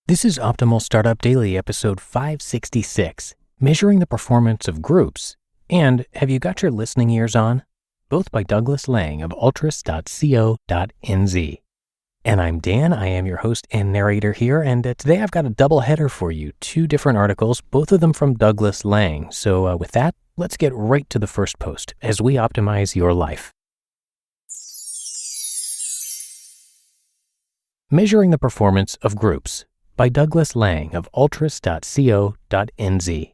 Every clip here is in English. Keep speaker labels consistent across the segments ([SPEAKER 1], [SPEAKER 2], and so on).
[SPEAKER 1] This is Optimal Startup Daily, episode 566, Measuring the Performance of Groups, and Have You Got Your Listening Ears On? Both by Douglas Lang of altris.co.nz. And I'm Dan, I am your host and narrator here, and today I've got a double header for you, two different articles, both of them from Douglas Lang. So with that, let's get right to the first post as we optimize your life. Measuring the Performance of Groups by Douglas Lang of altris.co.nz.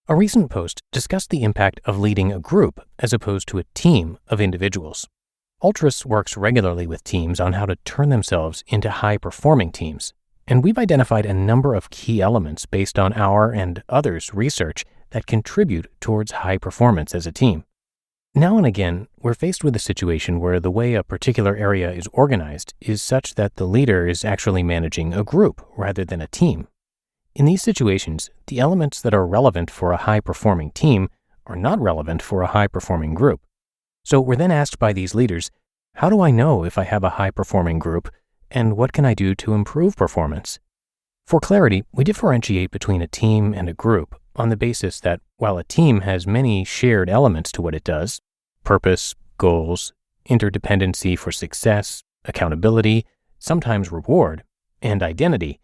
[SPEAKER 1] A recent post discussed the impact of leading a group as opposed to a team of individuals. Altris works regularly with teams on how to turn themselves into high-performing teams, and we've identified a number of key elements based on our and others' research that contribute towards high performance as a team. Now and again, we're faced with a situation where the way a particular area is organized is such that the leader is actually managing a group rather than a team. In these situations, the elements that are relevant for a high-performing team are not relevant for a high-performing group. So we're then asked by these leaders, how do I know if I have a high-performing group, and what can I do to improve performance? For clarity, we differentiate between a team and a group on the basis that while a team has many shared elements to what it does, purpose, goals, interdependency for success, accountability, sometimes reward, and identity,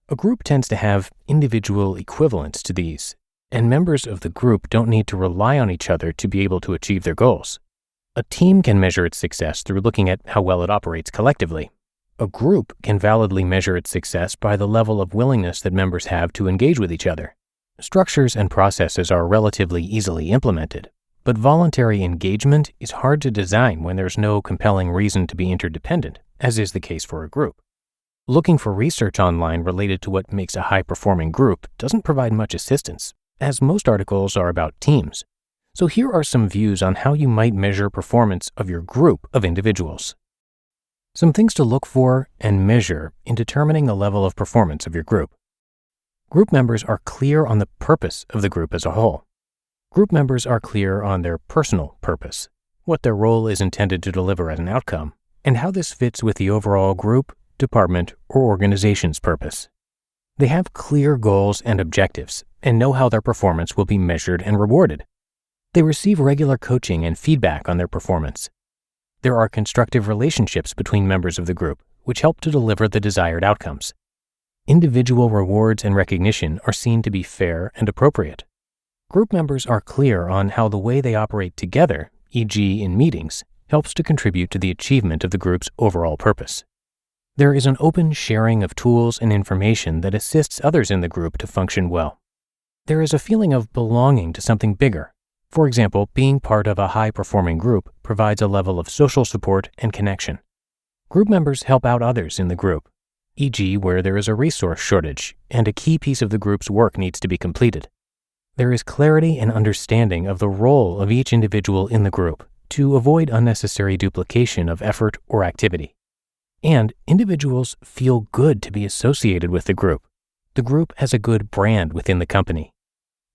[SPEAKER 1] a group tends to have individual equivalents to these, and members of the group don't need to rely on each other to be able to achieve their goals. A team can measure its success through looking at how well it operates collectively. A group can validly measure its success by the level of willingness that members have to engage with each other. Structures and processes are relatively easily implemented, but voluntary engagement is hard to design when there's no compelling reason to be interdependent, as is the case for a group. Looking for research online related to what makes a high-performing group doesn't provide much assistance, as most articles are about teams. So here are some views on how you might measure performance of your group of individuals. Some things to look for and measure in determining the level of performance of your group. Group members are clear on the purpose of the group as a whole. Group members are clear on their personal purpose, what their role is intended to deliver as an outcome, and how this fits with the overall group, department, or organization's purpose. They have clear goals and objectives and know how their performance will be measured and rewarded. They receive regular coaching and feedback on their performance. There are constructive relationships between members of the group, which help to deliver the desired outcomes. Individual rewards and recognition are seen to be fair and appropriate. Group members are clear on how the way they operate together, e.g. in meetings, helps to contribute to the achievement of the group's overall purpose. There is an open sharing of tools and information that assists others in the group to function well. There is a feeling of belonging to something bigger. For example, being part of a high-performing group provides a level of social support and connection. Group members help out others in the group, e.g. where there is a resource shortage and a key piece of the group's work needs to be completed. There is clarity and understanding of the role of each individual in the group to avoid unnecessary duplication of effort or activity. And individuals feel good to be associated with the group. The group has a good brand within the company.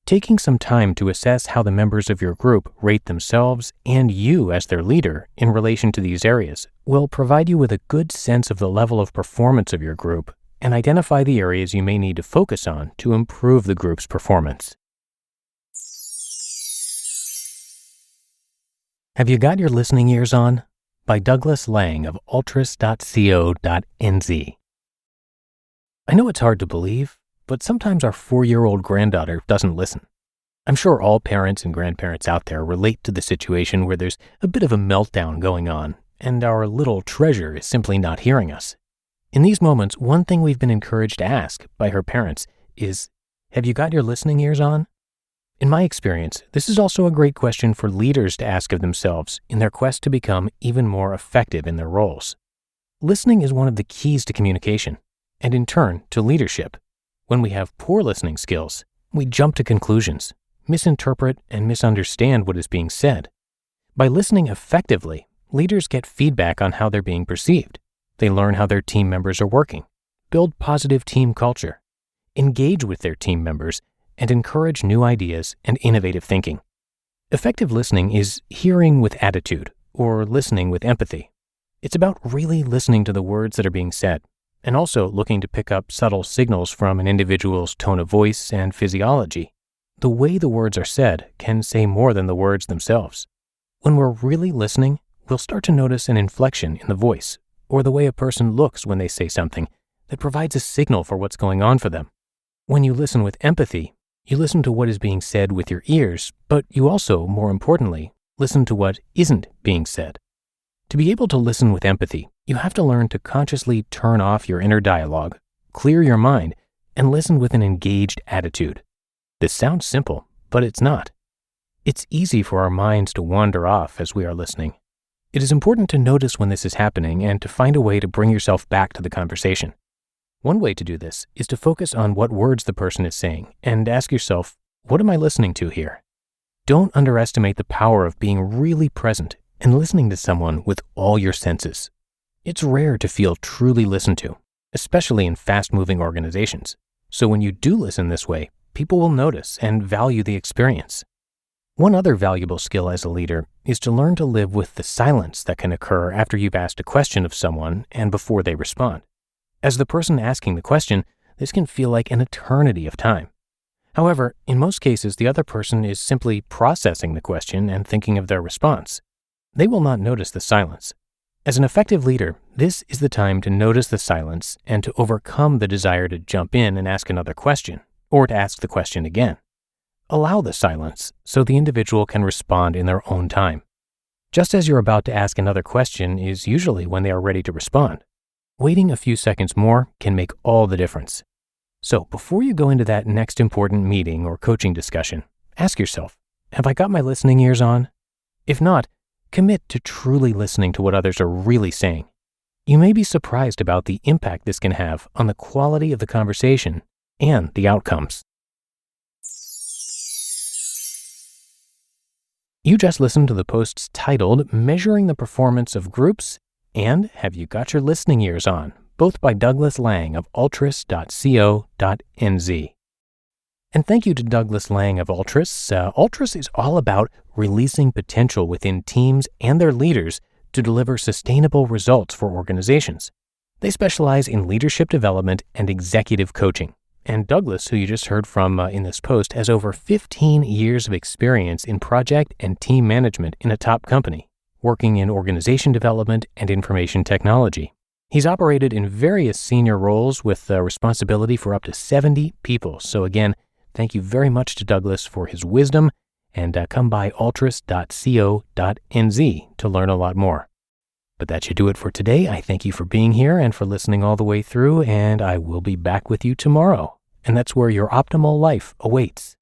[SPEAKER 1] Taking some time to assess how the members of your group rate themselves and you as their leader in relation to these areas will provide you with a good sense of the level of performance of your group and identify the areas you may need to focus on to improve the group's performance. Have You Got Your Listening Ears On? By Douglas Lang of altris.co.nz. I know it's hard to believe, but sometimes our 4-year-old granddaughter doesn't listen. I'm sure all parents and grandparents out there relate to the situation where there's a bit of a meltdown going on, and our little treasure is simply not hearing us. In these moments, one thing we've been encouraged to ask by her parents is, have you got your listening ears on? In my experience, this is also a great question for leaders to ask of themselves in their quest to become even more effective in their roles. Listening is one of the keys to communication, and in turn, to leadership. When we have poor listening skills, we jump to conclusions, misinterpret and misunderstand what is being said. By listening effectively, leaders get feedback on how they're being perceived. They learn how their team members are working, build positive team culture, engage with their team members, and encourage new ideas and innovative thinking. Effective listening is hearing with attitude or listening with empathy. It's about really listening to the words that are being said and also looking to pick up subtle signals from an individual's tone of voice and physiology. The way the words are said can say more than the words themselves. When we're really listening, we'll start to notice an inflection in the voice, or the way a person looks when they say something that provides a signal for what's going on for them. When you listen with empathy, you listen to what is being said with your ears, but you also, more importantly, listen to what isn't being said. To be able to listen with empathy, you have to learn to consciously turn off your inner dialogue, clear your mind, and listen with an engaged attitude. This sounds simple, but it's not. It's easy for our minds to wander off as we are listening. It is important to notice when this is happening and to find a way to bring yourself back to the conversation. One way to do this is to focus on what words the person is saying and ask yourself, what am I listening to here? Don't underestimate the power of being really present and listening to someone with all your senses. It's rare to feel truly listened to, especially in fast-moving organizations. So when you do listen this way, people will notice and value the experience. One other valuable skill as a leader is to learn to live with the silence that can occur after you've asked a question of someone and before they respond. As the person asking the question, this can feel like an eternity of time. However, in most cases, the other person is simply processing the question and thinking of their response. They will not notice the silence. As an effective leader, this is the time to notice the silence and to overcome the desire to jump in and ask another question, or to ask the question again. Allow the silence so the individual can respond in their own time. Just as you're about to ask another question is usually when they are ready to respond. Waiting a few seconds more can make all the difference. So before you go into that next important meeting or coaching discussion, ask yourself, have I got my listening ears on? If not, commit to truly listening to what others are really saying. You may be surprised about the impact this can have on the quality of the conversation and the outcomes. You just listened to the posts titled Measuring the Performance of Groups and Have You Got Your Listening Ears On, both by Douglas Lang of altris.co.nz. And thank you to Douglas Lang of Altris. Altris is all about releasing potential within teams and their leaders to deliver sustainable results for organizations. They specialize in leadership development and executive coaching. And Douglas, who you just heard from in this post, has over 15 years of experience in project and team management in a top company, working in organization development and information technology. He's operated in various senior roles with responsibility for up to 70 people. So again, thank you very much to Douglas for his wisdom, and come by altris.co.nz to learn a lot more. But that should do it for today. I thank you for being here and for listening all the way through, and I will be back with you tomorrow. And that's where your optimal life awaits.